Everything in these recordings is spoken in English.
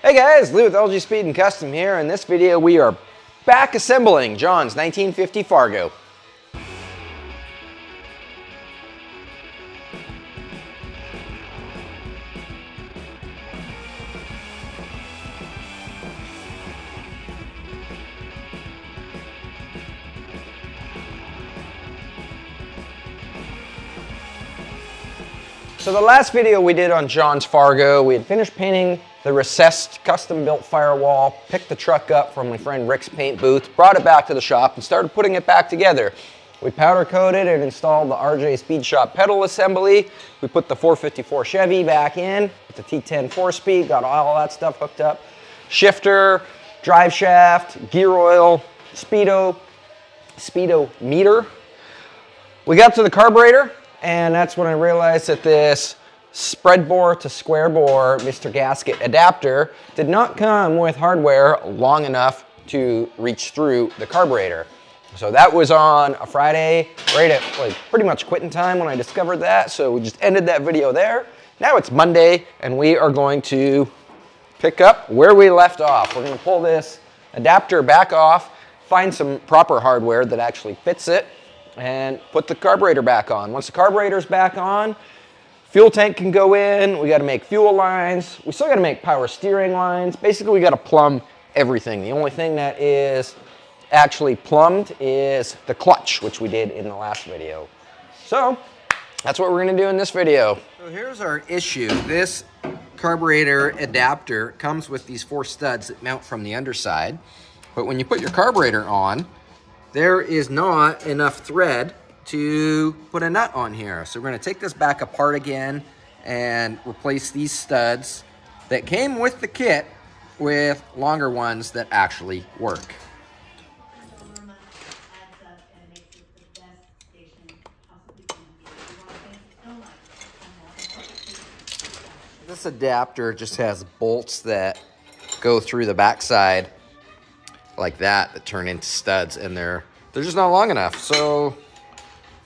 Hey guys, Lou with LG Speed and Custom here. In this video we are back assembling John's 1950 Fargo. So the last video we did on John's Fargo, we had finished painting the recessed custom-built firewall, picked the truck up from my friend Rick's paint booth, brought it back to the shop, and started putting it back together. We powder coated and installed the RJ Speed Shop pedal assembly. We put the 454 Chevy back in, with the T10 4-speed, got all that stuff hooked up. Shifter, drive shaft, gear oil, speedo meter. We got to the carburetor, and that's when I realized that this spread bore to square bore Mr. Gasket adapter did not come with hardware long enough to reach through the carburetor. So that was on a Friday, right at like pretty much quitting time when I discovered that. So we just ended that video there. Now it's Monday and we are going to pick up where we left off. We're gonna pull this adapter back off, find some proper hardware that actually fits it, and put the carburetor back on. Once the carburetor's back on, fuel tank can go in, we gotta make fuel lines, we still gotta make power steering lines. Basically, we gotta plumb everything. The only thing that is actually plumbed is the clutch, which we did in the last video. So, that's what we're gonna do in this video. So here's our issue. This carburetor adapter comes with these 4 studs that mount from the underside, but when you put your carburetor on, there is not enough thread to put a nut on here. So we're gonna take this back apart again and replace these studs that came with the kit with longer ones that actually work. This adapter just has bolts that go through the backside like that turn into studs, and they're just not long enough. So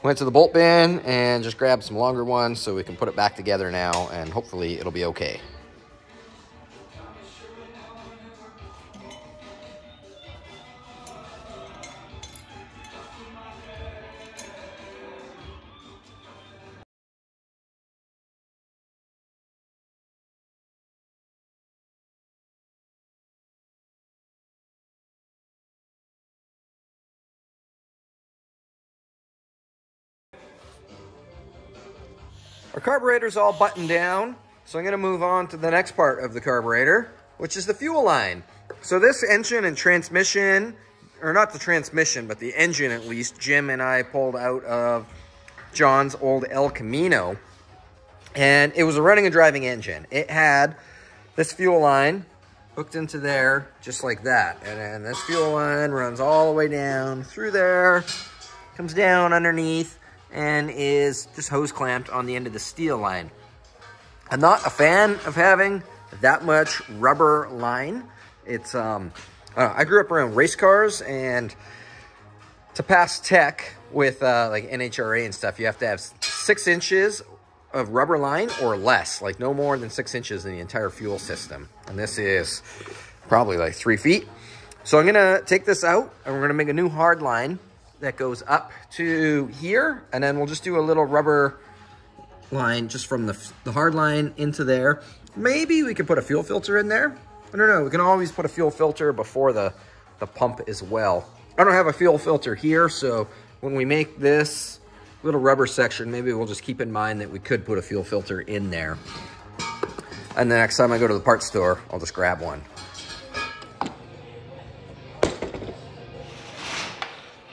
went to the bolt bin and just grabbed some longer ones so we can put it back together now, and hopefully it'll be okay. Our carburetor's all buttoned down, so I'm gonna move on to the next part of the carburetor, which is the fuel line. So this engine and transmission, or not the transmission, but the engine at least, Jim and I pulled out of John's old El Camino, and it was a running and driving engine. It had this fuel line hooked into there, just like that. And then this fuel line runs all the way down through there, comes down underneath, and is just hose clamped on the end of the steel line. I'm not a fan of having that much rubber line. It's, I grew up around race cars, and to pass tech with like NHRA and stuff, you have to have 6 inches of rubber line or less, like no more than 6 inches in the entire fuel system. And this is probably like 3 feet. So I'm gonna take this out and we're gonna make a new hard line that goes up to here, and then we'll just do a little rubber line just from the hard line into there. Maybe we could put a fuel filter in there. I don't know, we can always put a fuel filter before the pump as well. I don't have a fuel filter here, so when we make this little rubber section, maybe we'll just keep in mind that we could put a fuel filter in there. And the next time I go to the parts store, I'll just grab one.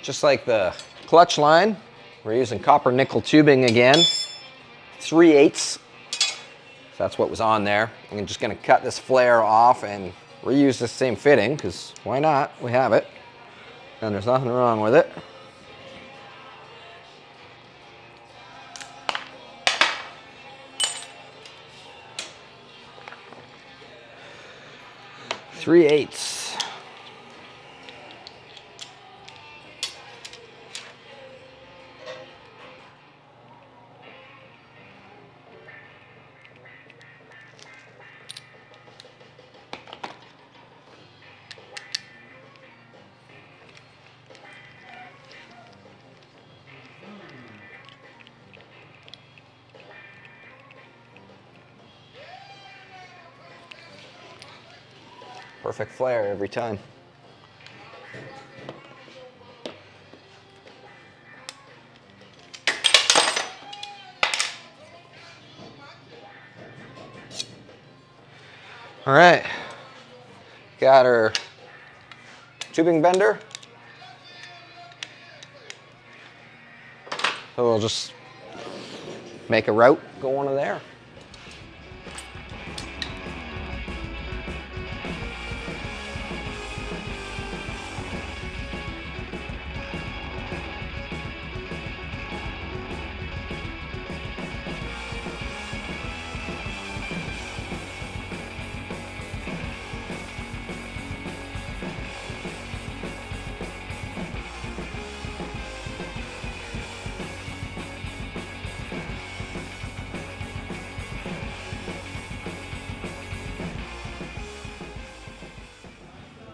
Just like the clutch line, we're using copper nickel tubing again, 3/8. So that's what was on there. I'm just gonna cut this flare off and reuse the same fitting, because why not? We have it, and there's nothing wrong with it. Three-eighths. Perfect flare every time. All right, got our tubing bender. So we'll just make a route going to there.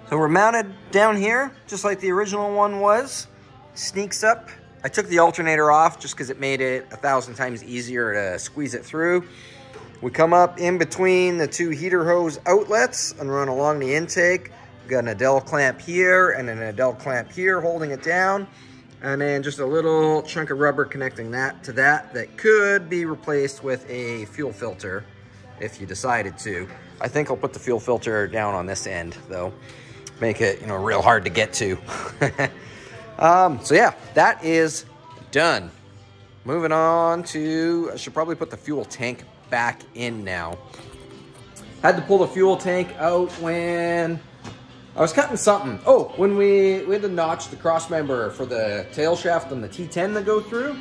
So we're mounted down here, just like the original one was. Sneaks up. I took the alternator off just because it made it 1,000 times easier to squeeze it through. We come up in between the two heater hose outlets and run along the intake. We've got an Adele clamp here and an Adele clamp here holding it down. And then just a little chunk of rubber connecting that to that could be replaced with a fuel filter if you decided to. I think I'll put the fuel filter down on this end though. Make it, you know, real hard to get to. So yeah, that is done. Moving on to, I should probably put the fuel tank back in now. Had to pull the fuel tank out when I was cutting something. Oh, when we had to notch the cross member for the tail shaft on the T10 to go through,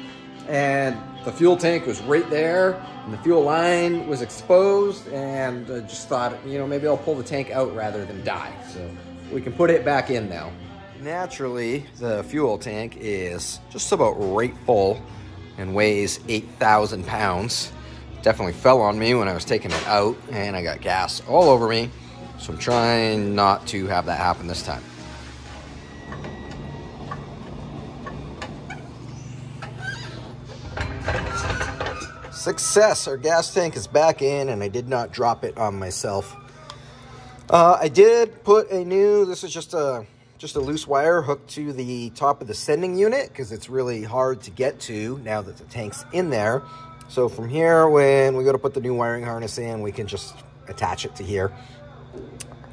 and the fuel tank was right there, and the fuel line was exposed, and I just thought, you know, maybe I'll pull the tank out rather than die. So we can put it back in now. Naturally, the fuel tank is just about right full and weighs 8,000 pounds. Definitely fell on me when I was taking it out, and I got gas all over me. So I'm trying not to have that happen this time. Success, our gas tank is back in, and I did not drop it on myself. I did put a new, this is just a loose wire hooked to the top of the sending unit because it's really hard to get to now that the tank's in there. So from here, when we go to put the new wiring harness in, we can just attach it to here.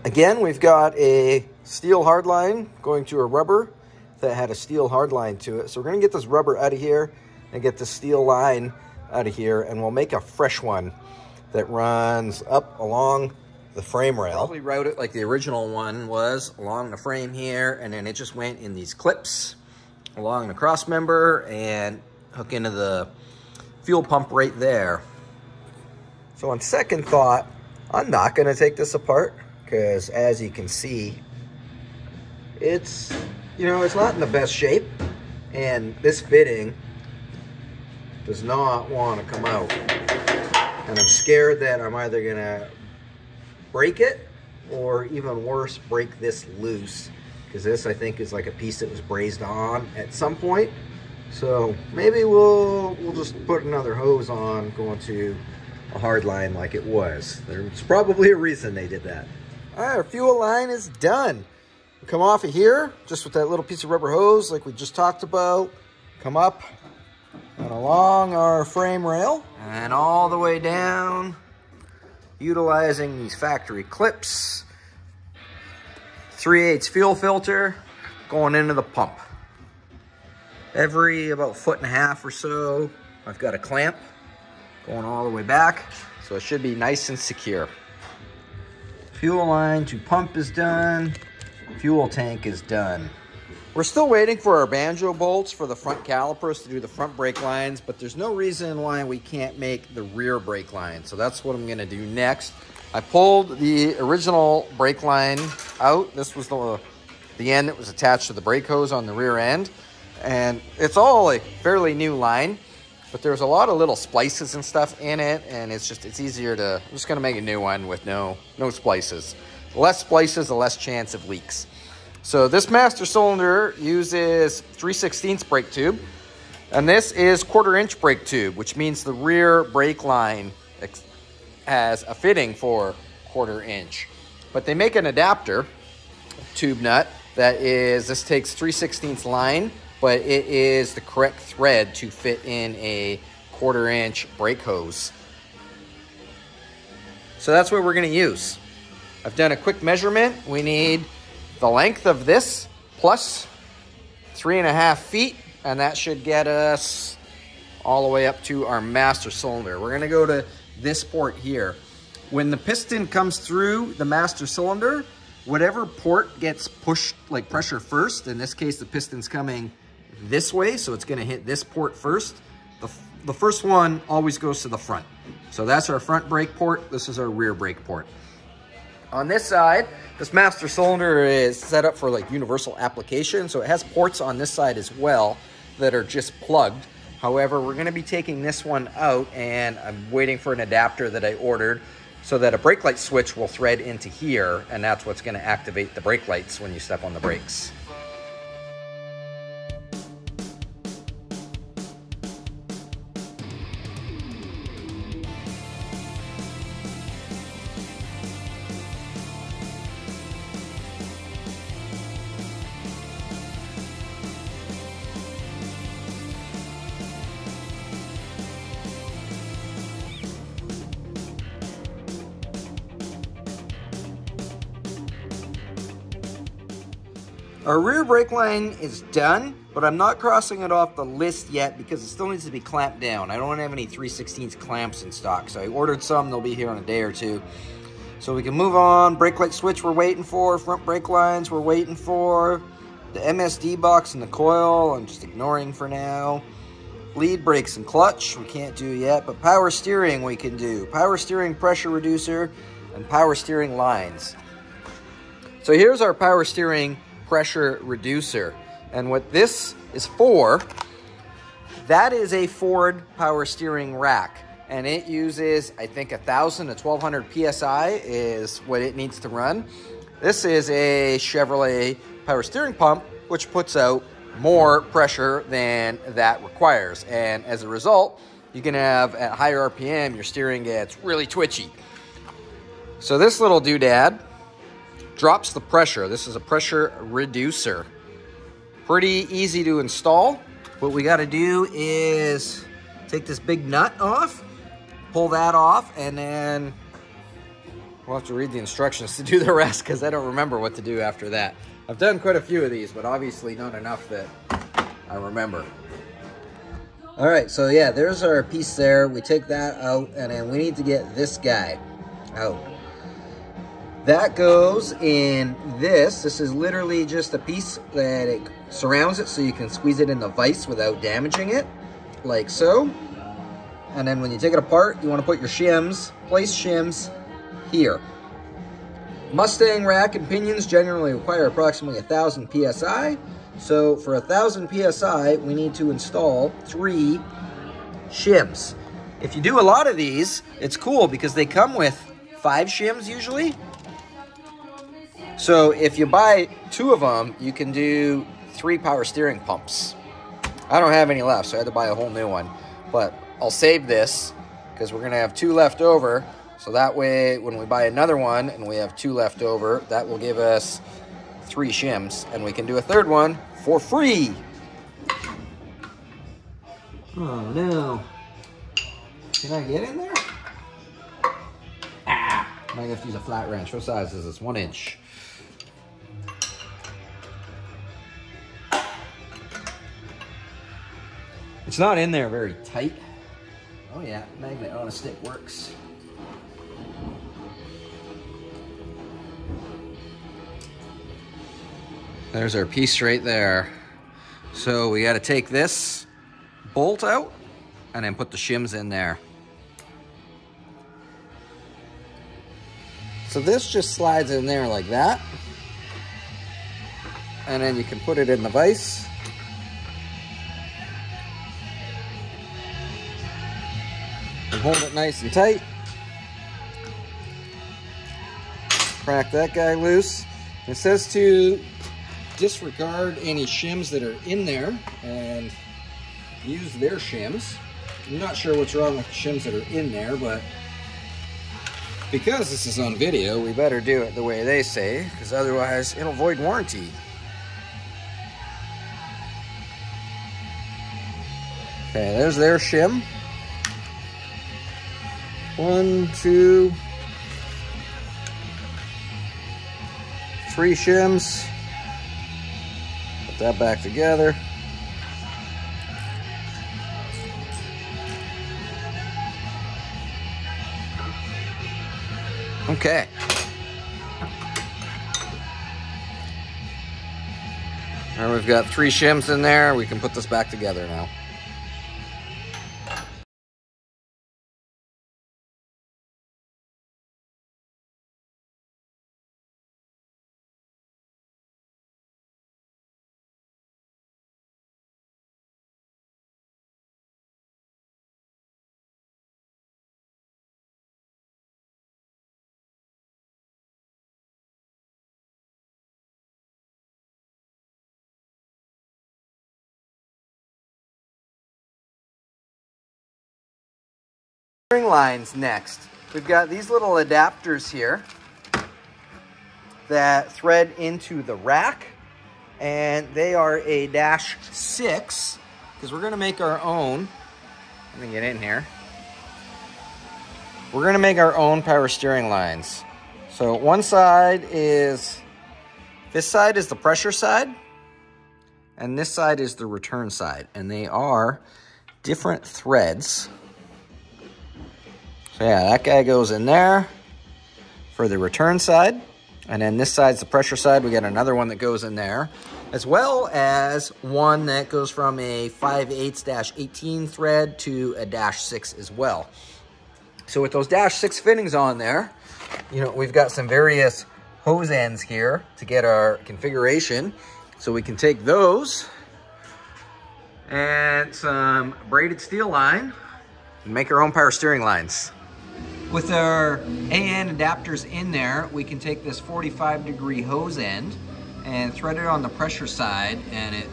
Again, we've got a steel hardline going to a rubber that had a steel hardline to it. So we're gonna get this rubber out of here and get the steel line out of here, and we'll make a fresh one that runs up along the frame rail. Probably route it like the original one was, along the frame here, and then it just went in these clips along the cross member and hook into the fuel pump right there. So on second thought, I'm not gonna take this apart because as you can see, it's, you know, it's not in the best shape, and this fitting does not want to come out. And I'm scared that I'm either gonna break it, or even worse, break this loose, because this I think is like a piece that was brazed on at some point. So maybe we'll just put another hose on going to a hard line like it was. There's probably a reason they did that. All right, our fuel line is done. We come off of here just with that little piece of rubber hose like we just talked about. Come up and along our frame rail and all the way down, utilizing these factory clips. 3/8 fuel filter going into the pump. Every about 1.5 feet or so, I've got a clamp going all the way back, so it should be nice and secure. Fuel line to pump is done. Fuel tank is done. We're still waiting for our banjo bolts for the front calipers to do the front brake lines, but there's no reason why we can't make the rear brake line. So that's what I'm gonna do next. I pulled the original brake line out. This was the end that was attached to the brake hose on the rear end. And it's all a fairly new line, but there's a lot of little splices and stuff in it, and it's easier to, I'm just gonna make a new one with no splices. The less splices, the less chance of leaks. So this master cylinder uses 3/16 brake tube, and this is 1/4-inch brake tube, which means the rear brake line has a fitting for 1/4 inch. But they make an adapter tube nut that is, this takes 3/16 line, but it is the correct thread to fit in a 1/4 inch brake hose. So that's what we're gonna use. I've done a quick measurement. We need the length of this plus 3.5 feet, and that should get us all the way up to our master cylinder. We're gonna go to this port here. When the piston comes through the master cylinder, whatever port gets pushed, like pressure first, in this case the piston's coming this way, so it's gonna hit this port first. The first one always goes to the front. So that's our front brake port, this is our rear brake port. On this side, this master cylinder is set up for like universal application, so it has ports on this side as well that are just plugged. However, we're gonna be taking this one out, and I'm waiting for an adapter that I ordered so that a brake light switch will thread into here, and that's what's gonna activate the brake lights when you step on the brakes. Our rear brake line is done, but I'm not crossing it off the list yet because it still needs to be clamped down. I don't have any 3/16 clamps in stock, so I ordered some. They'll be here in a day or two. So we can move on. Brake light switch we're waiting for. Front brake lines we're waiting for. The MSD box and the coil I'm just ignoring for now. Lead brakes and clutch we can't do yet, but power steering we can do. Power steering pressure reducer and power steering lines. So here's our power steering pressure reducer, and what this is for, that is a Ford power steering rack, and it uses, I think, 1,000 to 1,200 PSI is what it needs to run. This is a Chevrolet power steering pump, which puts out more pressure than that requires, and as a result, you can have, at higher RPM, your steering gets really twitchy. So this little doodad drops the pressure. This is a pressure reducer. Pretty easy to install. What we got to do is take this big nut off, pull that off, and then we'll have to read the instructions to do the rest because I don't remember what to do after that. I've done quite a few of these, but obviously not enough that I remember. All right, so yeah, there's our piece there. We take that out, and then we need to get this guy out. That goes in this. This is literally just a piece that it surrounds it so you can squeeze it in the vise without damaging it, like so. And then when you take it apart, you want to put your shims, place shims here. Mustang rack and pinions generally require approximately 1,000 PSI. So for 1,000 PSI, we need to install 3 shims. If you do a lot of these, it's cool because they come with 5 shims usually. So if you buy 2 of them, you can do 3 power steering pumps. I don't have any left, so I had to buy a whole new one. But I'll save this because we're gonna have 2 left over. So that way, when we buy another one and we have 2 left over, that will give us 3 shims, and we can do a 3rd one for free. Oh no. Can I get in there? Ah, I might have to use a flat wrench. What size is this? 1 inch. It's not in there very tight. Oh yeah, magnet on a stick works. There's our piece right there. So we got to take this bolt out and then put the shims in there. So this just slides in there like that. And then you can put it in the vise. And hold it nice and tight. Crack that guy loose. It says to disregard any shims that are in there and use their shims. I'm not sure what's wrong with the shims that are in there, but Because this is on video, we better do it the way they say, because otherwise it'll void warranty. Okay, there's their shim. 1, 2, 3 shims. Put that back together. Okay. Now we've got 3 shims in there. We can put this back together now. Steering lines next. We've got these little adapters here that thread into the rack, and they are a -6 because we're going to make our own. Let me get in here. We're going to make our own power steering lines. So one side is, this side is the pressure side, and this side is the return side, and they are different threads. So yeah, that guy goes in there for the return side. And then this side's the pressure side. We got another one that goes in there, as well as one that goes from a 5/8-18 thread to a -6 as well. So with those -6 fittings on there, you know, we've got some various hose ends here to get our configuration. So we can take those and some braided steel line and make our own power steering lines. With our AN adapters in there, we can take this 45-degree hose end and thread it on the pressure side, and it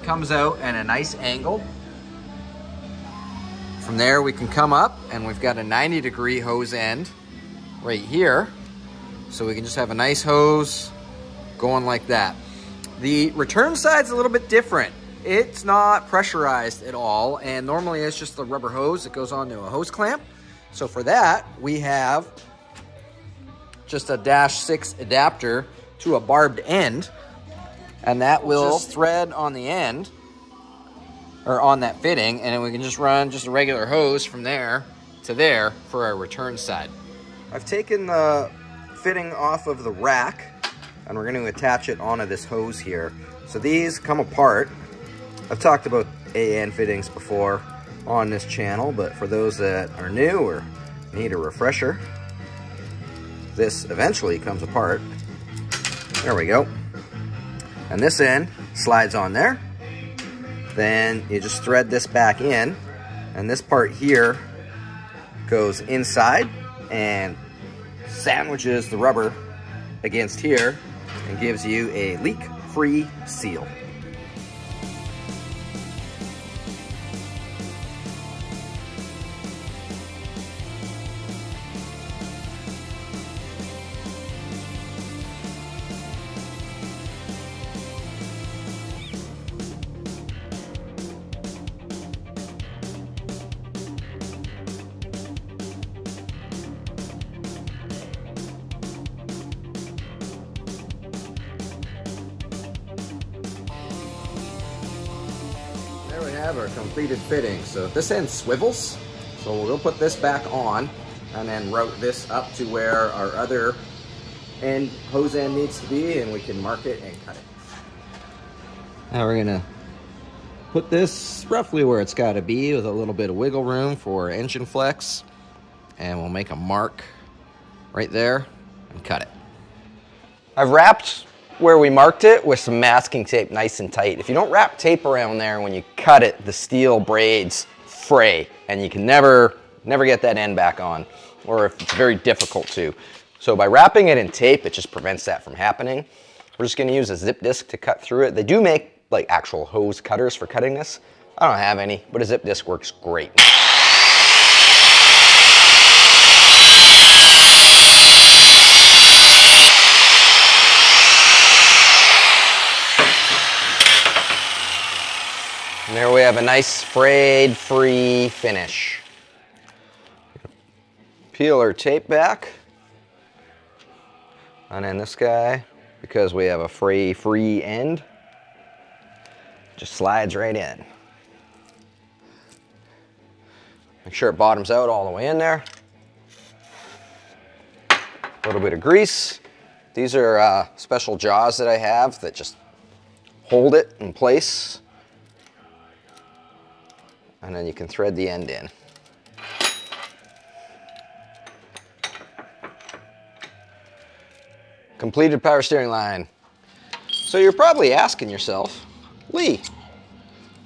comes out at a nice angle. From there, we can come up, and we've got a 90-degree hose end right here. So we can just have a nice hose going like that. The return side's a little bit different. It's not pressurized at all, and normally it's just the rubber hose that goes onto a hose clamp. So for that, we have just a -6 adapter to a barbed end, and that will just thread on the end, or on that fitting, and then we can just run just a regular hose from there to there for our return side. I've taken the fitting off of the rack, and we're going to attach it onto this hose here. So these come apart. I've talked about AN fittings before on this channel, but for those that are new or need a refresher, this eventually comes apart. There we go. And this end slides on there. Then you just thread this back in, and this part here goes inside and sandwiches the rubber against here and gives you a leak-free seal. There we have our completed fitting. So this end swivels, so we'll put this back on and then route this up to where our other end hose end needs to be, and we can mark it and cut it. Now we're gonna put this roughly where it's got to be with a little bit of wiggle room for engine flex, and we'll make a mark right there and cut it. I've wrapped where we marked it with some masking tape nice and tight. If you don't wrap tape around there, when you cut it, the steel braids fray, and you can never get that end back on, or if it's very difficult to. So by wrapping it in tape, it just prevents that from happening. We're just gonna use a zip disc to cut through it. They do make like actual hose cutters for cutting this. I don't have any, but a zip disc works great. there we have a nice frayed-free finish. Peel our tape back. And then this guy, because we have a fray-free end, just slides right in. Make sure it bottoms out all the way in there. A little bit of grease. These are special jaws that I have that just hold it in place. And then you can thread the end in. Completed power steering line. So you're probably asking yourself, Lee,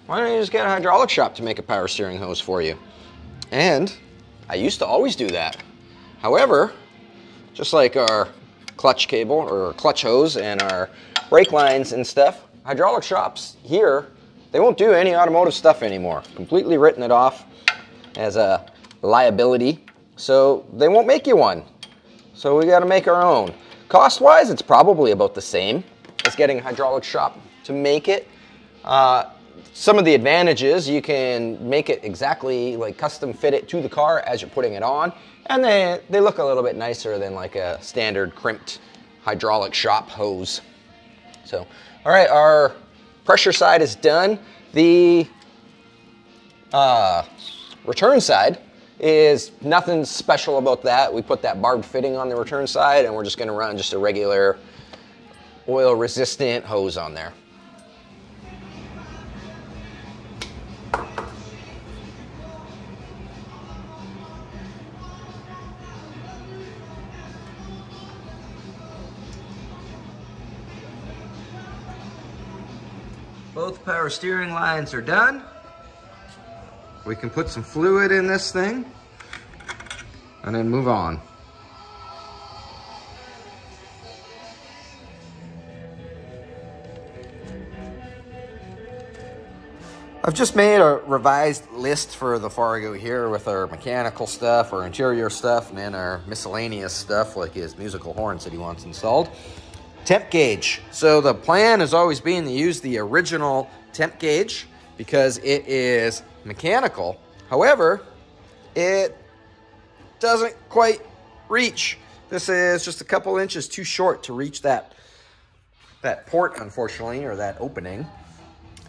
why don't you just get a hydraulic shop to make a power steering hose for you? And I used to always do that. However, just like our clutch cable or clutch hose and our brake lines and stuff, hydraulic shops here, they won't do any automotive stuff anymore. Completely written it off as a liability. So they won't make you one. So we got to make our own. Cost-wise, it's probably about the same as getting a hydraulic shop to make it. Some of the advantages, you can make it exactly like custom fit it to the car as you're putting it on, and they look a little bit nicer than like a standard crimped hydraulic shop hose. So, all right, our pressure side is done. The return side is nothing special about that. We put that barbed fitting on the return side, and we're just gonna run just a regular oil resistant hose on there. Both power steering lines are done. We can put some fluid in this thing and then move on. I've just made a revised list for the Fargo here with our mechanical stuff, our interior stuff, and then our miscellaneous stuff like his musical horns that he wants installed. Temp gauge. So the plan has always been to use the original temp gauge because it is mechanical. However, it doesn't quite reach. This is just a couple inches too short to reach that port, unfortunately, or that opening.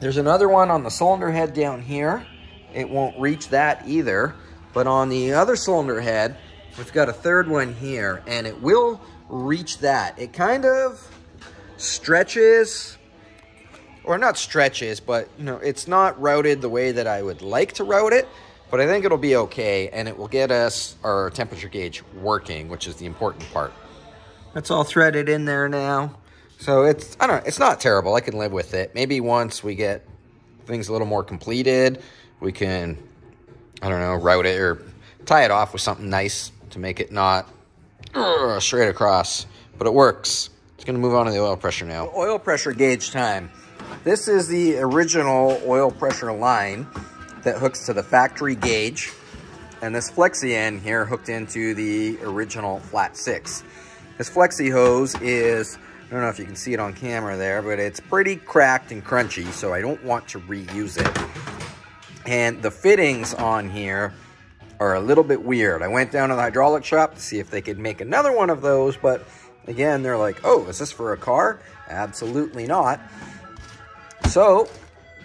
There's another one on the cylinder head down here. It won't reach that either. But on the other cylinder head, we've got a third one here, and it will reach that. It kind of stretches, or not stretches, but you know, it's not routed the way that I would like to route it, but I think it'll be okay, and it will get us our temperature gauge working, which is the important part. That's all threaded in there now. So it's, I don't know, it's not terrible. I can live with it. Maybe once we get things a little more completed, we can, I don't know, route it or tie it off with something nice to make it not straight across, but it works. It's going to move on to the oil pressure now. Oil pressure gauge time. This is the original oil pressure line that hooks to the factory gauge, and this flexi end here hooked into the original flat 6. This flexi hose is, I don't know if you can see it on camera there, but it's pretty cracked and crunchy, so I don't want to reuse it. And the fittings on here are a little bit weird. I went down to the hydraulic shop to see if they could make another one of those, but again, they're like, oh, is this for a car? Absolutely not. So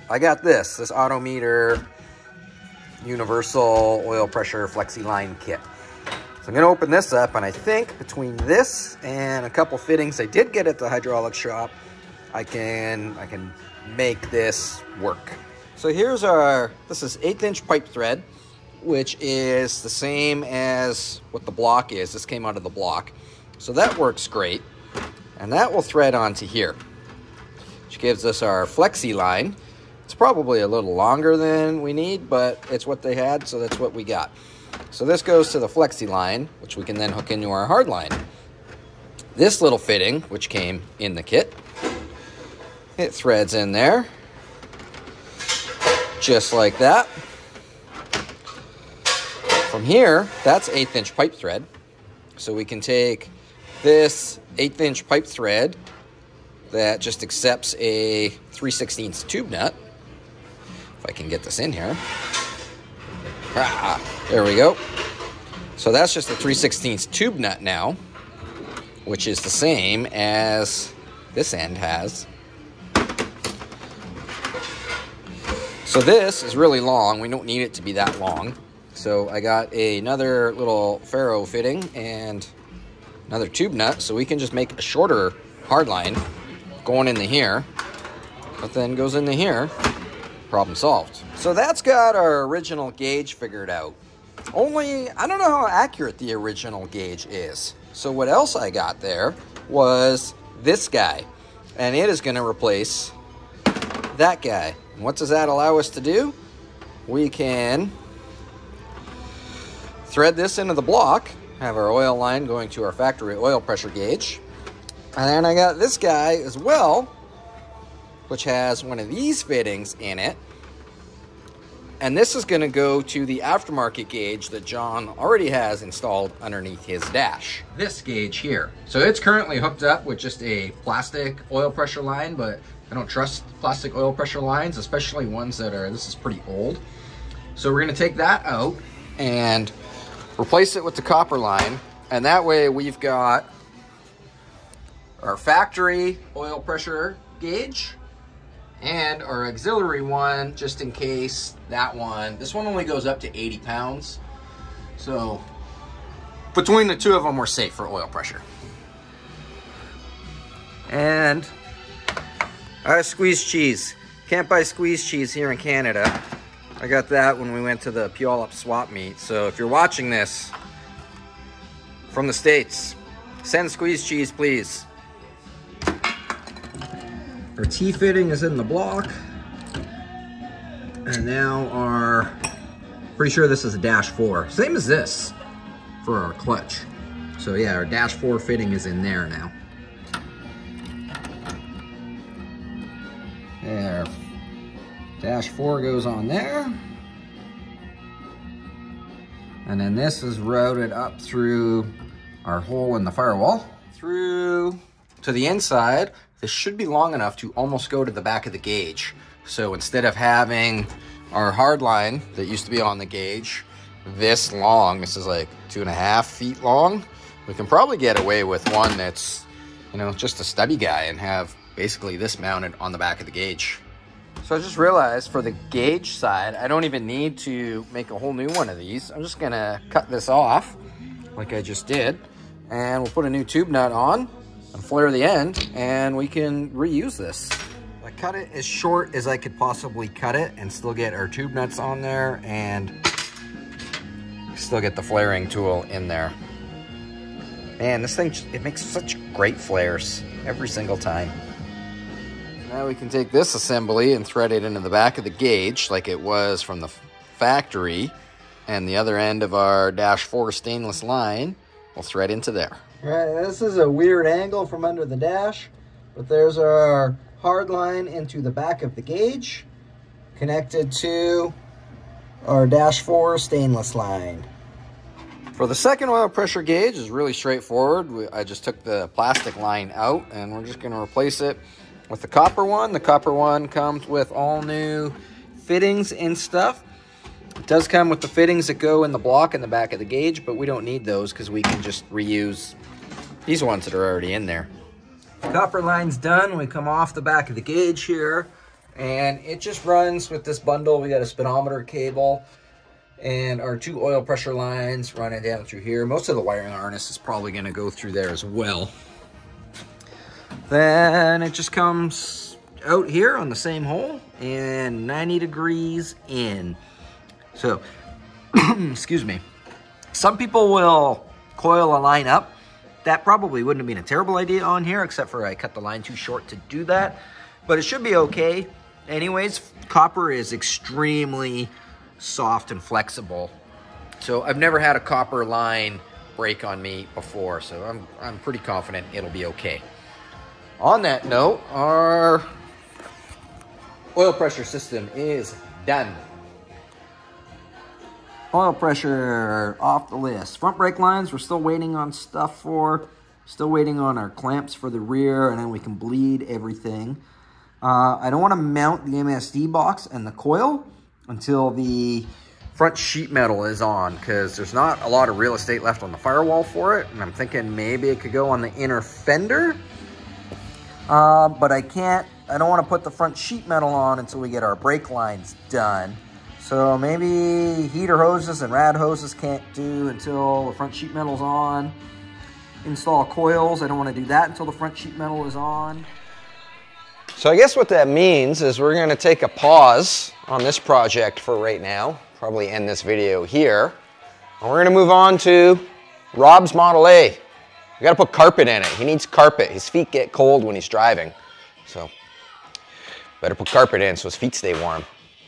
I got this Autometer Universal Oil Pressure Flexi Line Kit. So I'm going to open this up, and I think between this and a couple fittings I did get at the hydraulic shop, I can make this work. So here's this is 1/8" pipe thread, which is the same as what the block is. This came out of the block. So that works great. And that will thread onto here, which gives us our flexi line. It's probably a little longer than we need, but it's what they had, so that's what we got. So this goes to the flexi line, which we can then hook into our hard line. This little fitting, which came in the kit, it threads in there, just like that. From here, that's 1/8" pipe thread. So we can take this 1/8" pipe thread that just accepts a 3/16 tube nut, if I can get this in here. There we go. So that's just a 3/16 tube nut now, which is the same as this end has. So this is really long. We don't need it to be that long. So I got another little Fargo fitting and another tube nut, so we can just make a shorter hard line going into here, but then goes into here. Problem solved. So that's got our original gauge figured out. Only, I don't know how accurate the original gauge is. So what else I got there was this guy, and it is going to replace that guy. And what does that allow us to do? We can thread this into the block, have our oil line going to our factory oil pressure gauge. And then I got this guy as well, which has one of these fittings in it. And this is going to go to the aftermarket gauge that John already has installed underneath his dash. This gauge here. So it's currently hooked up with just a plastic oil pressure line, but I don't trust plastic oil pressure lines, especially ones that are, this is pretty old. So we're going to take that out and replace it with the copper line. And that way we've got our factory oil pressure gauge and our auxiliary one, just in case that one, this one only goes up to 80 pounds. So between the two of them, we're safe for oil pressure. And squeezed cheese. Can't buy squeezed cheese here in Canada. I got that when we went to the Puyallup swap meet. So if you're watching this from the States, send squeezed cheese, please. Our T-fitting is in the block. And now our, pretty sure this is a dash 4. Same as this for our clutch. So yeah, our dash 4 fitting is in there now. There. Dash 4 goes on there. And then this is routed up through our hole in the firewall. Through to the inside. This should be long enough to almost go to the back of the gauge. So instead of having our hard line that used to be on the gauge this long, this is like 2.5 feet long, we can probably get away with one that's, you know, just a stubby guy and have basically this mounted on the back of the gauge. So I just realized for the gauge side, I don't even need to make a whole new one of these. I'm just gonna cut this off like I just did, and we'll put a new tube nut on and flare the end, and we can reuse this. I cut it as short as I could possibly cut it and still get our tube nuts on there and still get the flaring tool in there. Man, this thing, it makes such great flares every single time. Now we can take this assembly and thread it into the back of the gauge like it was from the factory, and the other end of our dash 4 stainless line will thread into there. All right, this is a weird angle from under the dash, but there's our hard line into the back of the gauge, connected to our dash 4 stainless line. For the second oil pressure gauge is really straightforward. I just took the plastic line out, and we're just going to replace it with the copper one. The copper one comes with all new fittings and stuff. It does come with the fittings that go in the block in the back of the gauge, but we don't need those because we can just reuse these ones that are already in there. The copper line's done. We come off the back of the gauge here, and it just runs with this bundle. We got a speedometer cable and our 2 oil pressure lines running down through here. Most of the wiring harness is probably going to go through there as well. Then it just comes out here on the same hole and 90 degrees in. So, excuse me. Some people will coil a line up. That probably wouldn't have been a terrible idea on here, except for I cut the line too short to do that. But it should be okay. Anyways, copper is extremely soft and flexible. So I've never had a copper line break on me before, so I'm pretty confident it'll be okay. On that note, our oil pressure system is done. Oil pressure off the list. Front brake lines, we're still waiting on stuff for. Still waiting on our clamps for the rear, and then we can bleed everything. I don't want to mount the MSD box and the coil until the front sheet metal is on, because there's not a lot of real estate left on the firewall for it, and I'm thinking maybe it could go on the inner fender, but I don't want to put the front sheet metal on until we get our brake lines done. So maybe heater hoses and rad hoses can't do until the front sheet metal's on. Install coils, I don't want to do that until the front sheet metal is on. So I guess what that means is we're going to take a pause on this project for right now. Probably end this video here. And we're going to move on to Rob's Model A. We got to put carpet in it. He needs carpet. His feet get cold when he's driving. So better put carpet in so his feet stay warm.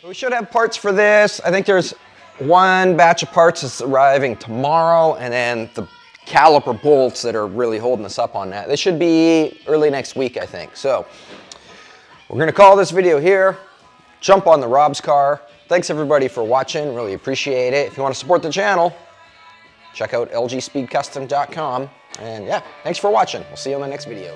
We should have parts for this. I think there's one batch of parts that's arriving tomorrow, and then the caliper bolts that are really holding us up on that. They should be early next week, I think. So we're going to call this video here. Jump on the Rob's car. Thanks everybody for watching, really appreciate it. If you want to support the channel, check out lgspeedcustom.com. And yeah, thanks for watching. We'll see you on the next video.